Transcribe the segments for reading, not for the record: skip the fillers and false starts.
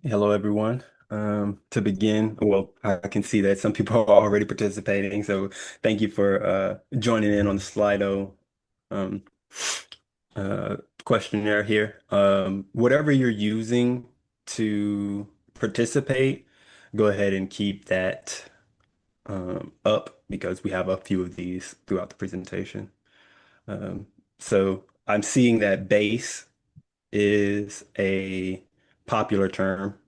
Hello, everyone. To begin, well, I can see that some people are already participating, so thank you for joining in on the Slido um, uh, questionnaire here. Whatever you're using to participate, go ahead and keep that up because we have a few of these throughout the presentation. Um, so I'm seeing that base is a popular term.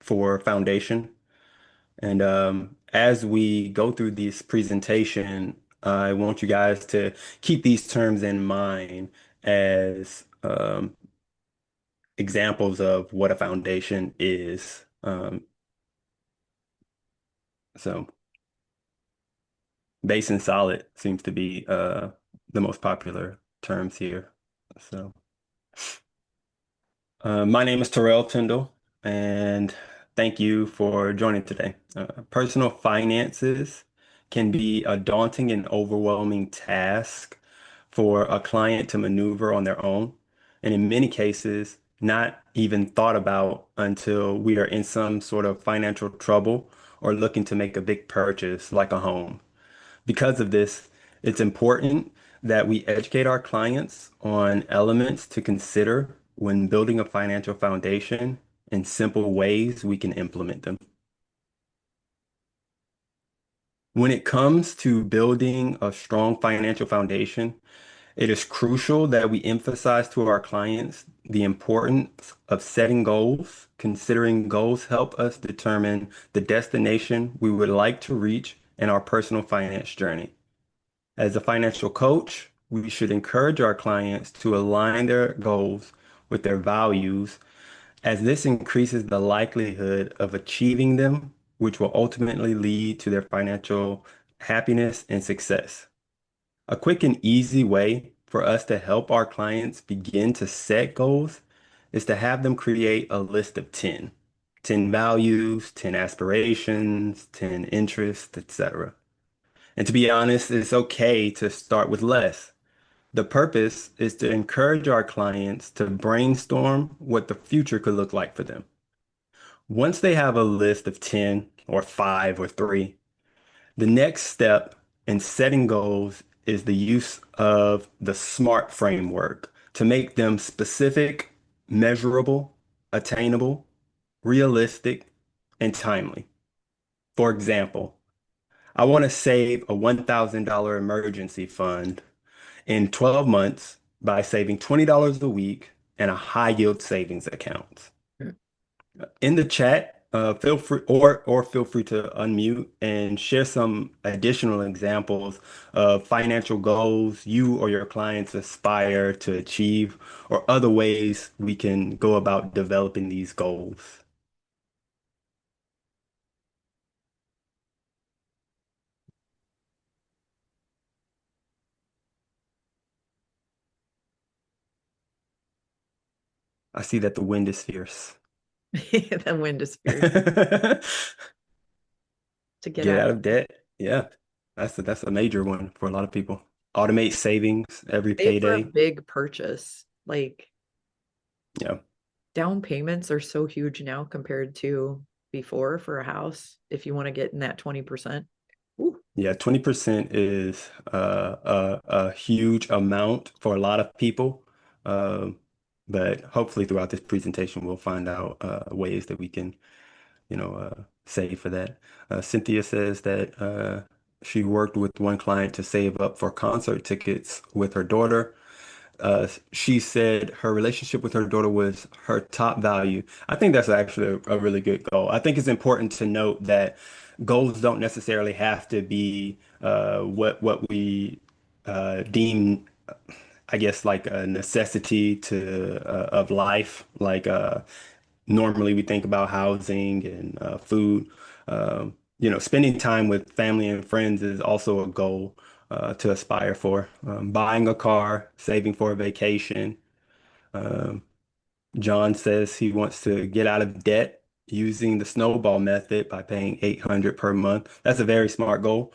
For foundation. And as we go through this presentation, I want you guys to keep these terms in mind as examples of what a foundation is. So base and solid seems to be the most popular terms here. So my name is Terrell Tyndall, and thank you for joining today. Personal finances can be a daunting and overwhelming task for a client to maneuver on their own, and in many cases, not even thought about until we are in some sort of financial trouble or looking to make a big purchase like a home. Because of this, it's important that we educate our clients on elements to consider when building a financial foundation and simple ways we can implement them. When it comes to building a strong financial foundation, it is crucial that we emphasize to our clients the importance of setting goals. Considering goals help us determine the destination we would like to reach in our personal finance journey. As a financial coach, we should encourage our clients to align their goals with their values, as this increases the likelihood of achieving them, which will ultimately lead to their financial happiness and success. A quick and easy way for us to help our clients begin to set goals is to have them create a list of 10. 10 values, 10 aspirations, 10 interests, etc. And to be honest, it's okay to start with less. The purpose is to encourage our clients to brainstorm what the future could look like for them. Once they have a list of 10 or 5 or 3, the next step in setting goals is the use of the SMART framework to make them specific, measurable, attainable, realistic, and timely. For example, I want to save a $1,000 emergency fund in 12 months by saving $20 a week in a high yield savings account. In the chat, feel free or feel free to unmute and share some additional examples of financial goals you or your clients aspire to achieve or other ways we can go about developing these goals. I see that the wind is fierce. The wind is fierce to get Get out out of of it. debt. Yeah, that's a major one for a lot of people. Automate savings every Save for a payday. big purchase. Like Yeah. down payments are so huge now compared to before for a house. If you want to get in that 20%. Ooh. Yeah, 20% is a huge amount for a lot of people. Um, but hopefully throughout this presentation, we'll find out ways that we can, save for that. Cynthia says that she worked with one client to save up for concert tickets with her daughter. She said her relationship with her daughter was her top value. I think that's actually a really good goal. I think it's important to note that goals don't necessarily have to be what we deem, I guess, like a necessity to of life. Like normally we think about housing and food. Spending time with family and friends is also a goal to aspire for. Buying a car, saving for a vacation. Um, John says he wants to get out of debt using the snowball method by paying 800 per month. That's a very smart goal.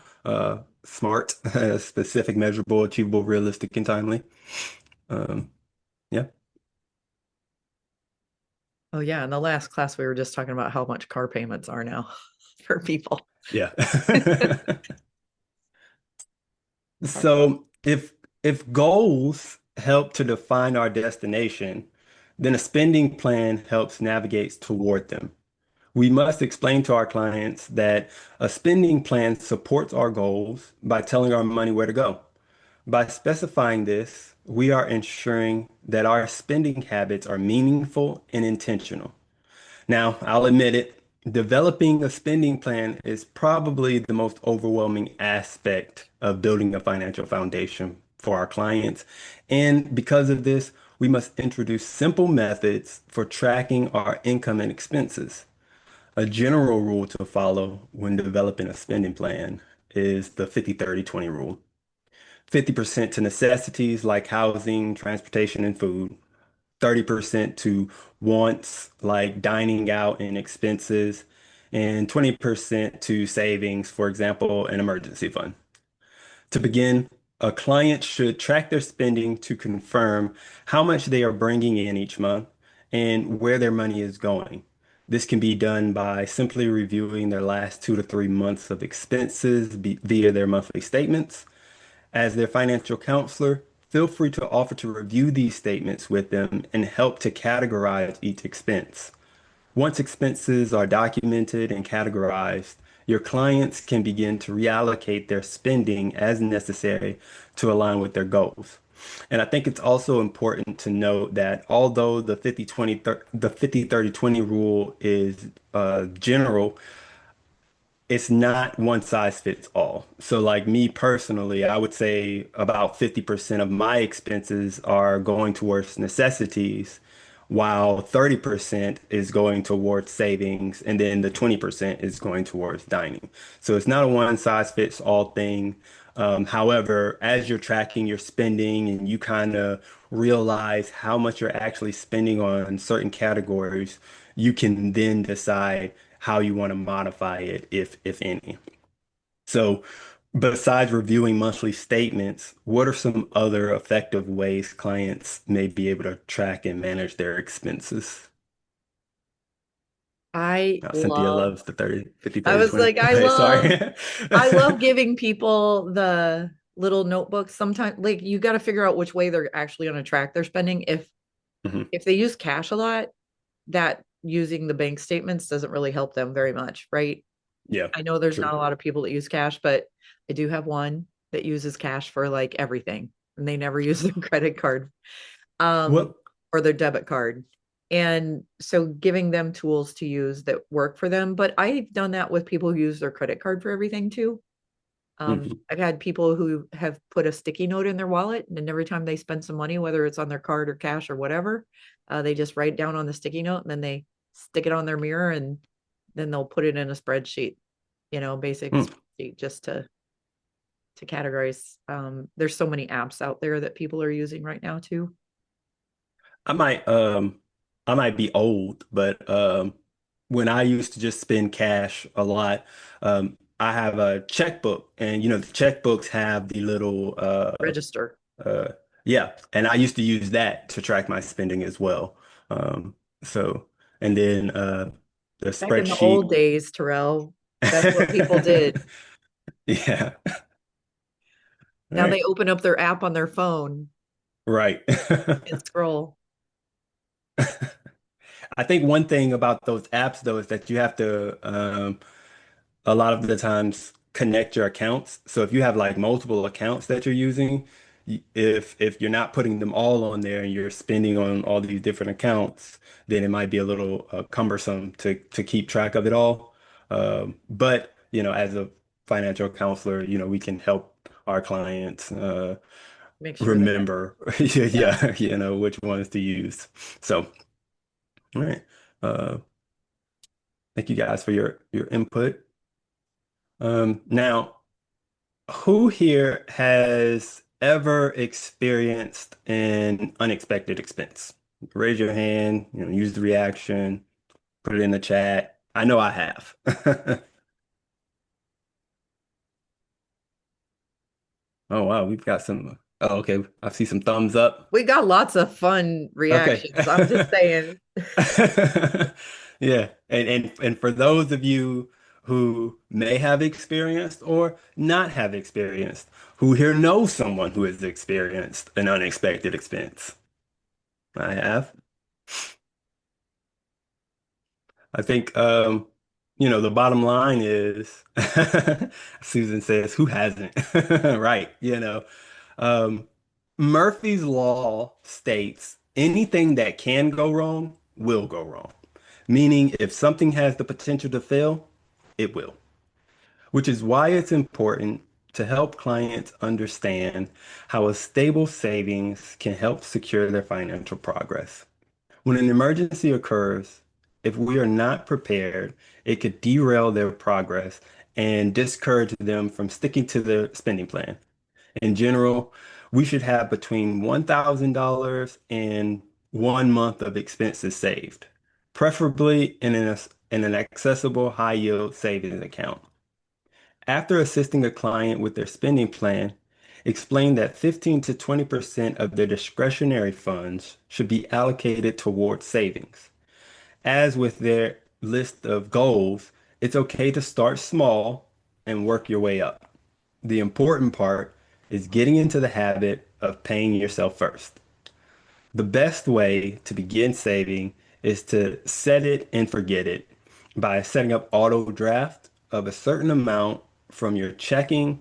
Smart, specific, measurable, achievable, realistic, and timely. Um, yeah. Oh yeah, in the last class we were just talking about how much car payments are now for people. Yeah. Car- So if goals help to define our destination, then a spending plan helps navigate toward them. We must explain to our clients that a spending plan supports our goals by telling our money where to go. By specifying this, we are ensuring that our spending habits are meaningful and intentional. Now, I'll admit it, developing a spending plan is probably the most overwhelming aspect of building a financial foundation for our clients. And because of this, we must introduce simple methods for tracking our income and expenses. A general rule to follow when developing a spending plan is the 50/30/20 rule. 50% to necessities like housing, transportation, and food. 30% to wants like dining out and expenses, and 20% to savings, for example, an emergency fund. To begin, a client should track their spending to confirm how much they are bringing in each month and where their money is going. This can be done by simply reviewing their last 2 to 3 months of expenses via their monthly statements. As their financial counselor, feel free to offer to review these statements with them and help to categorize each expense. Once expenses are documented and categorized, your clients can begin to reallocate their spending as necessary to align with their goals. And I think it's also important to note that although the 50/30/20 rule is general, it's not one size fits all. So like me personally, I would say about 50% of my expenses are going towards necessities, while 30% is going towards savings, and then the 20% is going towards dining. So it's not a one size fits all thing. However, as you're tracking your spending and you kind of realize how much you're actually spending on certain categories, you can then decide how you want to modify it, if any. So, besides reviewing monthly statements, what are some other effective ways clients may be able to track and manage their expenses? I Cynthia love, loves the 30, 50, I 30, was 20. like, Go ahead, sorry. I love giving people the little notebooks. Sometimes, like, you got to figure out which way they're actually going to track their spending. Mhm. If they use cash a lot, that using the bank statements doesn't really help them very much, right? Yeah, I know there's not true. a lot of people that use cash, but I do have one that uses cash for like everything, and they never use their credit card, um, Well, or their debit card. And so giving them tools to use that work for them. But I've done that with people who use their credit card for everything too. mhm. I've had people who have put a sticky note in their wallet, and every time they spend some money, whether it's on their card or cash or whatever, they just write down on the sticky note and then they stick it on their mirror, and then they'll put it in a spreadsheet, basic Mm. spreadsheet, just to categorize. There's so many apps out there that people are using right now too. I might um I might be old, but when I used to just spend cash a lot, I have a checkbook, and the checkbooks have the little Register. uh yeah, and I used to use that to track my spending as well. So and then the Back in the old spreadsheet. days, Terrell, that's what people did. Yeah. All Now they right. open up their app on their phone Right. and scroll. I think one thing about those apps though is that you have to a lot of the times connect your accounts. So if you have like multiple accounts that you're using, if you're not putting them all on there and you're spending on all these different accounts, then it might be a little cumbersome to keep track of it all. But as a financial counselor, we can help our clients Make sure they have, remember, yeah, yeah. yeah, which ones to use. So, all right. Uh, thank you guys for your input. Now. Who here has ever experienced an unexpected expense? Raise your hand, use the reaction, put it in the chat. I know I have. Oh wow, we've got some. Oh, okay. I see some thumbs up. We got lots of fun Okay. reactions. I'm just saying. Yeah. And for those of you who may have experienced or not have experienced, who here know someone who has experienced an unexpected expense. I have. I think the bottom line is Susan says, who hasn't? Right, Um, Murphy's Law states anything that can go wrong will go wrong. Meaning, if something has the potential to fail, it will. Which is why it's important to help clients understand how a stable savings can help secure their financial progress. When an emergency occurs, if we are not prepared, it could derail their progress and discourage them from sticking to their spending plan. In general, we should have between $1,000 and 1 month of expenses saved, preferably in an accessible high yield savings account. After assisting a client with their spending plan, explain that 15 to 20% of their discretionary funds should be allocated towards savings. As with their list of goals, it's okay to start small and work your way up. The important part is getting into the habit of paying yourself first. The best way to begin saving is to set it and forget it by setting up auto draft of a certain amount from your checking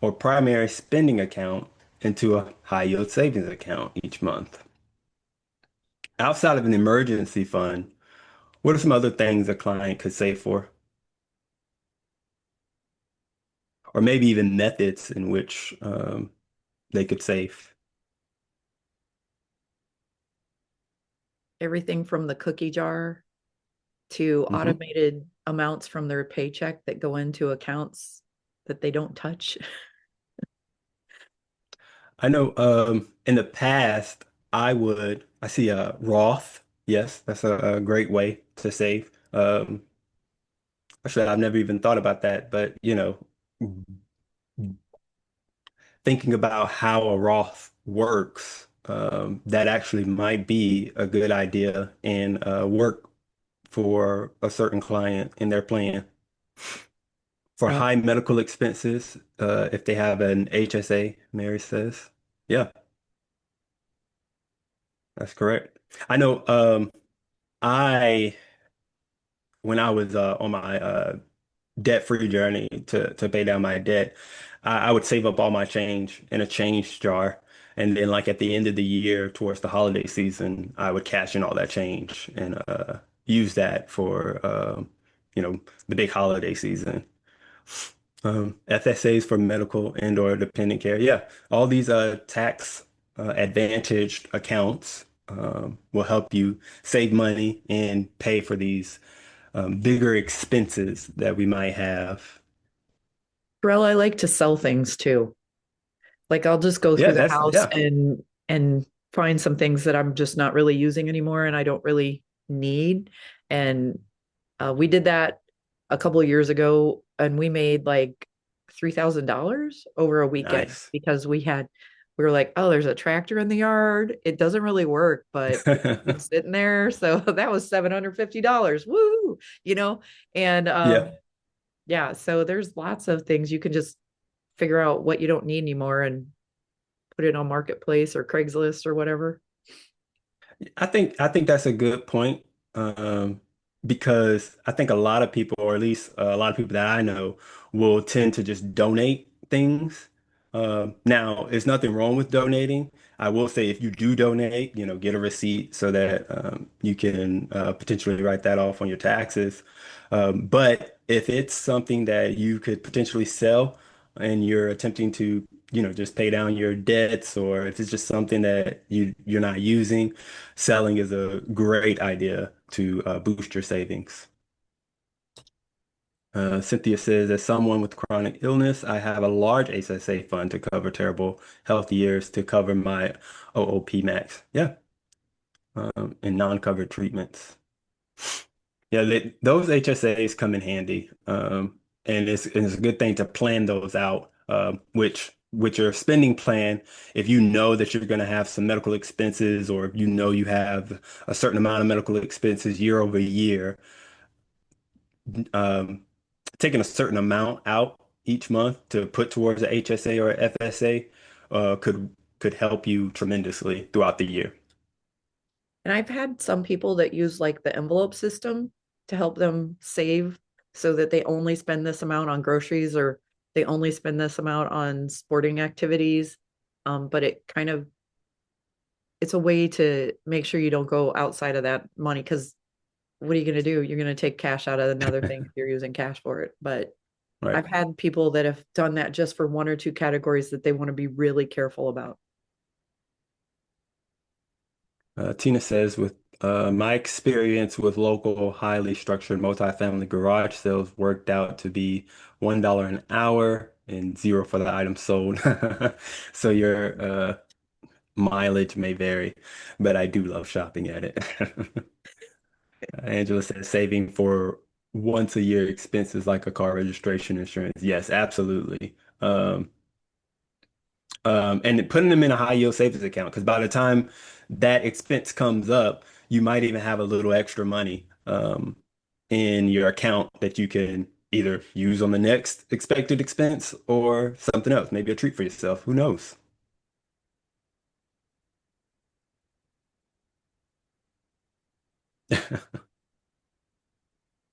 or primary spending account into a high yield savings account each month. Outside of an emergency fund, what are some other things a client could save for? Or maybe even methods in which they could save? Everything from the cookie jar to Mhm. automated amounts from their paycheck that go into accounts that they don't touch. I know in the past, I see a Roth. Yes, that's a great way to save. Actually, I've never even thought about that, but thinking about how a Roth works, that actually might be a good idea and work for a certain client in their plan. For Uh, high medical expenses, if they have an HSA, Mary says. Yeah, that's correct. I know I when I was on my debt-free journey to pay down my debt, I would save up all my change in a change jar. And then like at the end of the year, towards the holiday season, I would cash in all that change and use that for the big holiday season. FSAs for medical and or dependent care. Yeah, all these tax advantaged accounts will help you save money and pay for these bigger expenses that we might have. Terrell, I like to sell things too. Like I'll just go Yeah, through the that's house yeah. and find some things that I'm just not really using anymore and I don't really need. And we did that a couple of years ago and we made like $3,000 over a weekend Nice. because we were like, oh, there's a tractor in the yard. It doesn't really work, but it's been sitting there. So that was $750. Woo, you know? And Yeah. yeah, so there's lots of things you can just figure out what you don't need anymore and put it on Marketplace or Craigslist or whatever. I think that's a good point. Um, because I think a lot of people, or at least a lot of people that I know, will tend to just donate things. Now, there's nothing wrong with donating. I will say if you do donate, get a receipt so that you can potentially write that off on your taxes. But if it's something that you could potentially sell and you're attempting to, just pay down your debts, or if it's just something that you're not using, selling is a great idea to boost your savings. Cynthia says, as someone with chronic illness, I have a large HSA fund to cover terrible health years to cover my OOP max. Yeah, and non-covered treatments. Yeah, those HSAs come in handy, and it's a good thing to plan those out, which with your spending plan, if you know that you're going to have some medical expenses, or if you know you have a certain amount of medical expenses year over year, um, taking a certain amount out each month to put towards a HSA or a FSA could help you tremendously throughout the year. And I've had some people that use like the envelope system to help them save so that they only spend this amount on groceries or they only spend this amount on sporting activities. But it kind of it's a way to make sure you don't go outside of that money because what are you going to do? You're going to take cash out of another thing if you're using cash for it. But Right. I've had people that have done that just for one or two categories that they want to be really careful about. Tina says, with my experience with local, highly structured multifamily garage sales worked out to be $1 an hour and zero for the item sold. So your mileage may vary, but I do love shopping at it. Angela says saving for once a year expenses like a car registration insurance. Yes, absolutely. And putting them in a high yield savings account, because by the time that expense comes up, you might even have a little extra money in your account that you can either use on the next expected expense or something else, maybe a treat for yourself. Who knows?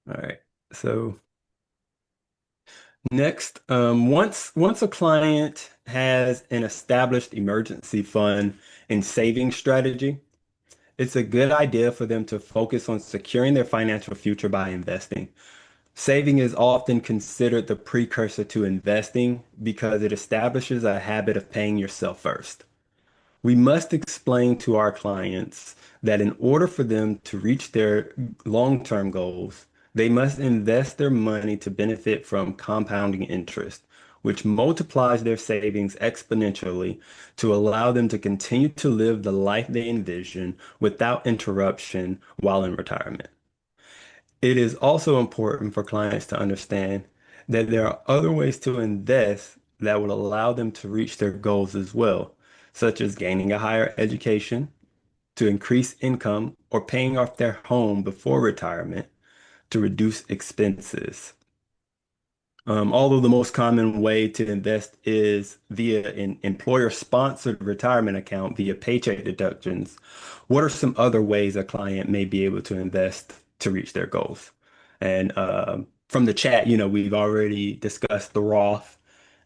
All right. So next, once a client has an established emergency fund and saving strategy, it's a good idea for them to focus on securing their financial future by investing. Saving is often considered the precursor to investing because it establishes a habit of paying yourself first. We must explain to our clients that in order for them to reach their long-term goals, they must invest their money to benefit from compounding interest, which multiplies their savings exponentially to allow them to continue to live the life they envision without interruption while in retirement. It is also important for clients to understand that there are other ways to invest that will allow them to reach their goals as well, such as gaining a higher education to increase income or paying off their home before retirement to reduce expenses. Although the most common way to invest is via an employer-sponsored retirement account via paycheck deductions, what are some other ways a client may be able to invest to reach their goals? And from the chat, we've already discussed the Roth,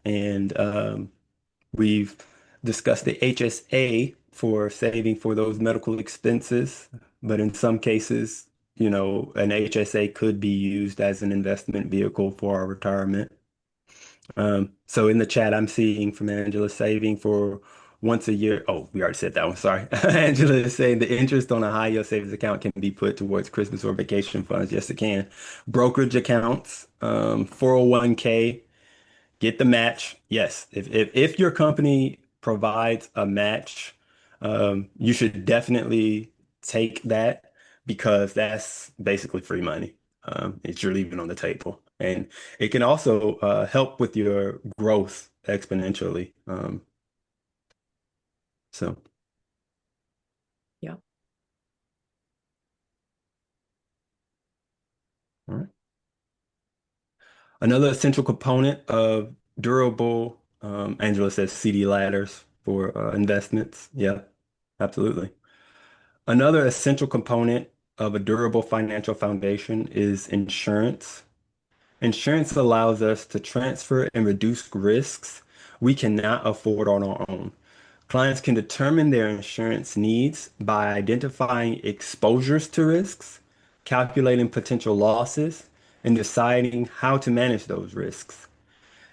and we've discussed the HSA for saving for those medical expenses. But in some cases, an HSA could be used as an investment vehicle for our retirement. So in the chat, I'm seeing from Angela saving for once a year. Oh, we already said that one. Sorry. Angela is saying the interest on a high yield savings account can be put towards Christmas or vacation funds. Yes, it can. Brokerage accounts, 401k, get the match. Yes. If your company provides a match, you should definitely take that because that's basically free money. It's you're leaving on the table. And it can also help with your growth exponentially. So, Yeah. all right. Another essential component of durable, Angela says CD ladders for investments. Yeah, absolutely. Another essential component of a durable financial foundation is insurance. Insurance allows us to transfer and reduce risks we cannot afford on our own. Clients can determine their insurance needs by identifying exposures to risks, calculating potential losses, and deciding how to manage those risks.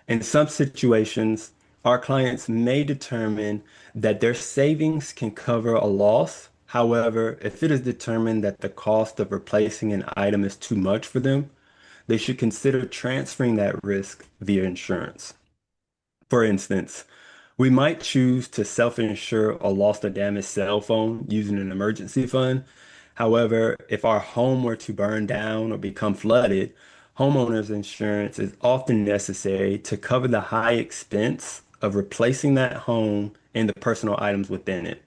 In some situations, our clients may determine that their savings can cover a loss. However, if it is determined that the cost of replacing an item is too much for them, they should consider transferring that risk via insurance. For instance, we might choose to self-insure a lost or damaged cell phone using an emergency fund. However, if our home were to burn down or become flooded, homeowners insurance is often necessary to cover the high expense of replacing that home and the personal items within it.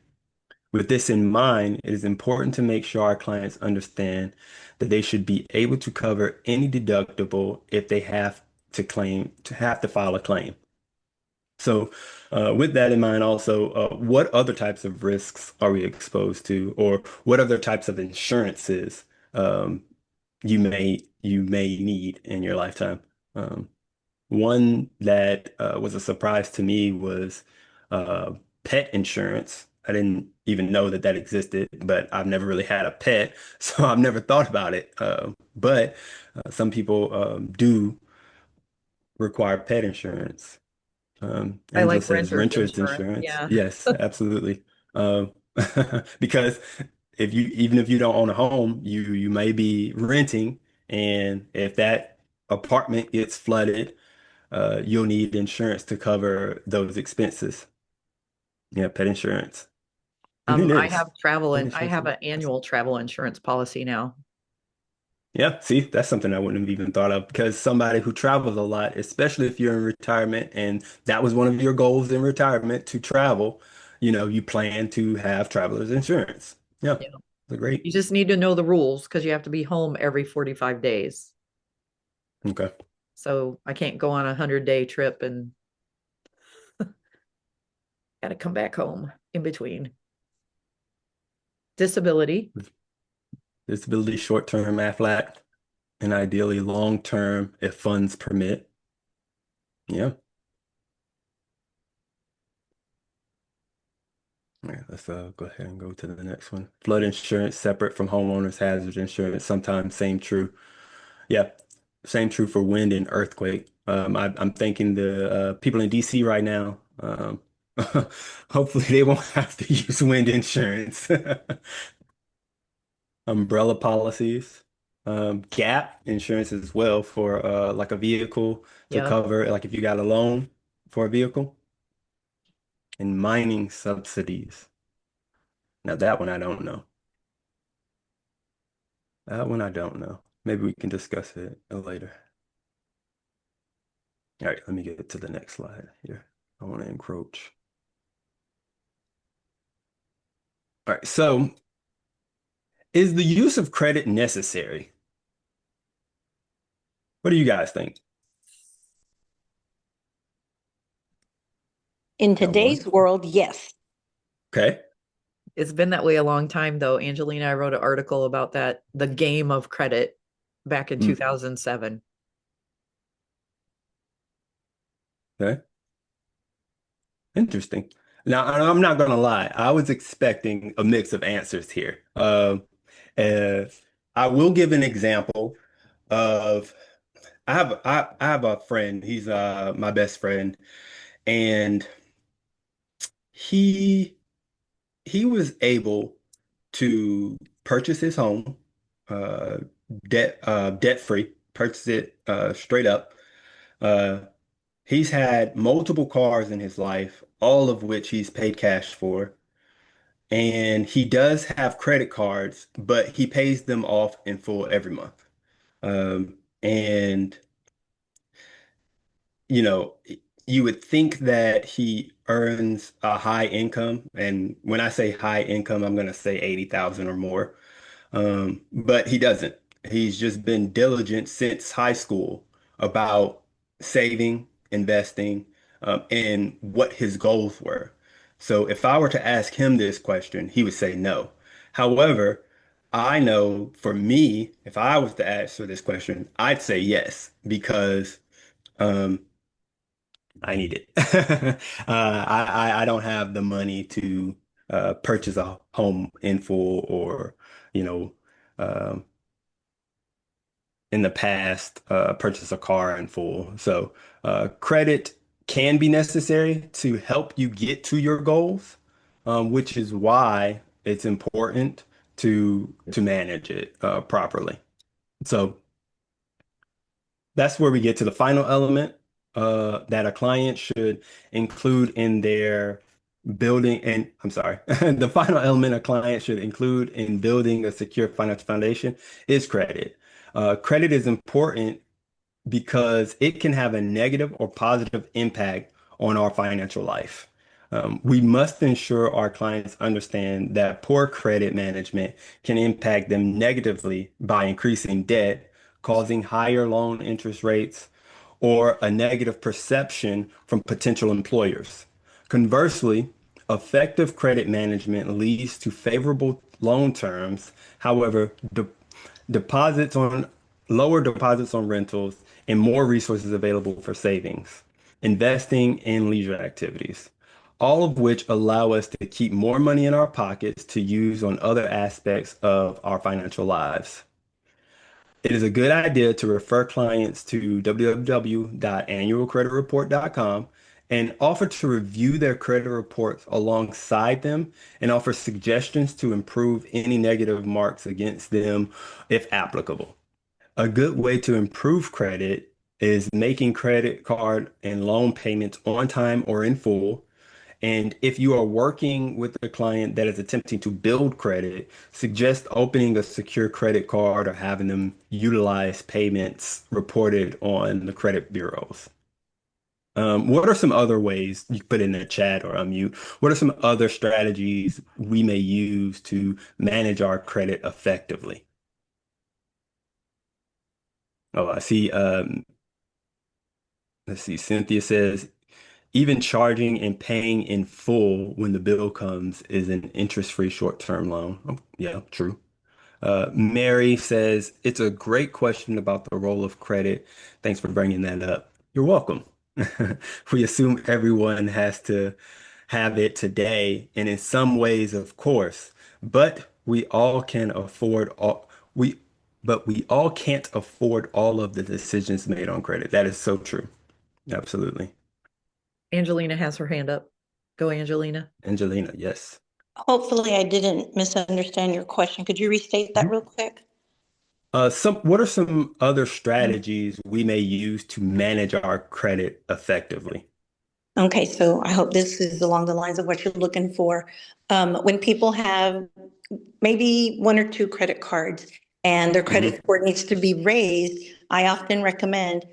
With this in mind, it is important to make sure our clients understand that they should be able to cover any deductible if they have to file a claim. So, with that in mind, also, what other types of risks are we exposed to, or what other types of insurances um, you may need in your lifetime? Um, One that was a surprise to me was uh, pet insurance. I didn't even know that that existed, but I've never really had a pet, so I've never thought about it. But some people do require pet insurance. I Angela like says renter's renter's insurance. insurance. Yeah. Yes, absolutely. Um, because even if you don't own a home, you may be renting, and if that apartment gets flooded, you'll need insurance to cover those expenses. Yeah, pet insurance. And it I is. have travel Pet and I insurance have is an awesome. annual travel insurance policy now. Yeah, see, that's something I wouldn't have even thought of because somebody who travels a lot, especially if you're in retirement and that was one of your goals in retirement to travel, you plan to have traveler's insurance. Yeah, Yeah. it's a great. You just need to know the rules because you have to be home every 45 days. Okay. So I can't go on a 100-day trip and got to come back home in between. Disability. Disability short-term Aflac and ideally long-term if funds permit. Yeah. All right, let's go ahead and go to the next one. Flood insurance separate from homeowners hazard insurance. Sometimes same true. Yeah, same true for wind and earthquake. I'm thinking the people in DC right now. Hopefully they won't have to use wind insurance. Umbrella policies, gap insurance as well for like a vehicle to Yeah. cover like if you got a loan for a vehicle, and mining subsidies. Now that one I don't know. That one I don't know. Maybe we can discuss it later. All right, let me get to the next slide here. I want to encroach. All right, so is the use of credit necessary? What do you guys think? In Got one. today's world, yes. Okay. It's been that way a long time though. Angelina, I wrote an article about that, the game of credit back in Mm, 2007. okay. Interesting. Now, I'm not gonna lie. I was expecting a mix of answers here. Uh, I will give an example of I have a friend. He's my best friend, and he he was able to purchase his home, uh, debt free, purchase it straight up. Uh, he's had multiple cars in his life, all of which he's paid cash for. And he does have credit cards, but he pays them off in full every month. And you know, you would think that he earns a high income. And when I say high income, I'm going to say 80,000 or more. But he doesn't. He's just been diligent since high school about saving, investing, and what his goals were. So if I were to ask him this question, he would say no. However, I know for me, if I was to answer this question, I'd say yes because um, I need it. I don't have the money to purchase a home in full or you know um, in the past purchase a car in full. So credit can be necessary to help you get to your goals, which is why it's important to manage it properly. So that's where we get to the final element that a client should include in their building. And I'm sorry, the final element a client should include in building a secure financial foundation is credit. Credit is important because it can have a negative or positive impact on our financial life. We must ensure our clients understand that poor credit management can impact them negatively by increasing debt, causing higher loan interest rates, or a negative perception from potential employers. Conversely, effective credit management leads to favorable loan terms. However, deposits on lower deposits on rentals and more resources available for savings, investing, and leisure activities, all of which allow us to keep more money in our pockets to use on other aspects of our financial lives. It is a good idea to refer clients to www.annualcreditreport.com and offer to review their credit reports alongside them and offer suggestions to improve any negative marks against them if applicable. A good way to improve credit is making credit card and loan payments on time or in full, and if you are working with a client that is attempting to build credit, suggest opening a secure credit card or having them utilize payments reported on the credit bureaus. What are some other ways you can put in the chat or unmute? What are some other strategies we may use to manage our credit effectively? Oh, I see. Let's see. Cynthia says, even charging and paying in full when the bill comes is an interest-free short-term loan. Oh, yeah, true. Mary says, it's a great question about the role of credit. Thanks for bringing that up. You're welcome. We assume everyone has to have it today, and in some ways, of course, but we all can afford all we but we all can't afford all of the decisions made on credit. That is so true. Absolutely. Angelina has her hand up. Go, Angelina. Angelina, yes. Hopefully, I didn't misunderstand your question. Could you restate that Mhm. real quick? What are some other strategies we may use to manage our credit effectively? Okay, so I hope this is along the lines of what you're looking for. When people have maybe one or two credit cards and their Hmm. credit score needs to be raised, I often recommend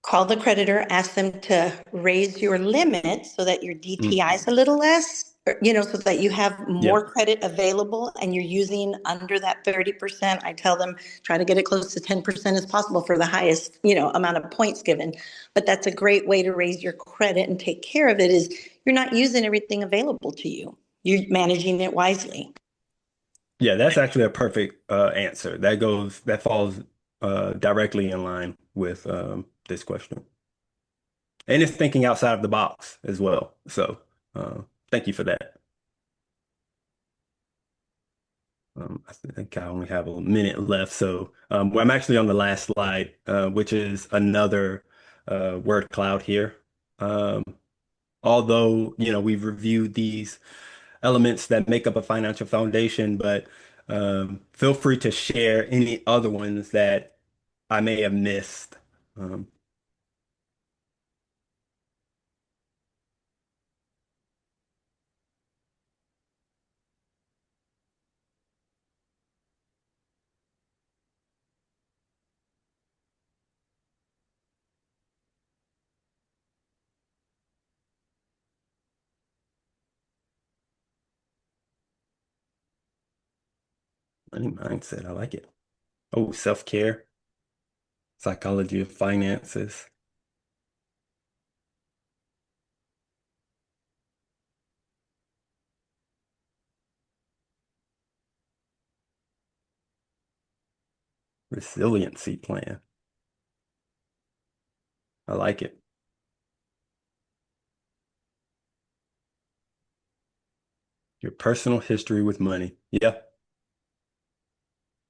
call the creditor, ask them to raise your limit so that your DTI is a little less, so that you have more Yep. credit available and you're using under that 30%. I tell them try to get it close to 10% as possible for the highest, amount of points given. But that's a great way to raise your credit and take care of it is you're not using everything available to you. You're managing it wisely. Yeah, that's actually a perfect answer. That falls directly in line with this question. And it's thinking outside of the box as well. So uh, thank you for that. I think I only have a minute left. So well, I'm actually on the last slide, which is another word cloud here. Um, although, we've reviewed these elements that make up a financial foundation, but feel free to share any other ones that I may have missed. Um, Money mindset, I like it. Oh, self-care, psychology of finances, resiliency plan. I like it. Your personal history with money. Yeah.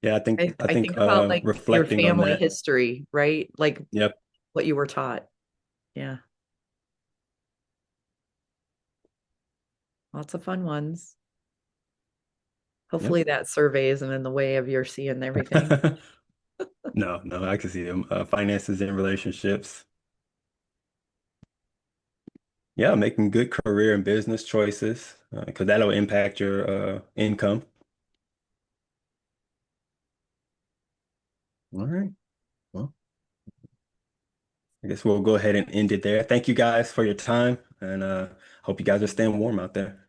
Yeah, I think I, I I think think about like your reflecting on family that. history, right? Like Yep. what you were taught. Yeah, lots of fun ones. Yep. Hopefully that survey isn't in the way of your seeing everything. No, no, I can see them. Finances and relationships. Yeah, making good career and business choices, because that'll impact your income. All right. Well, I guess we'll go ahead and end it there. Thank you guys for your time. and hope you guys are staying warm out there.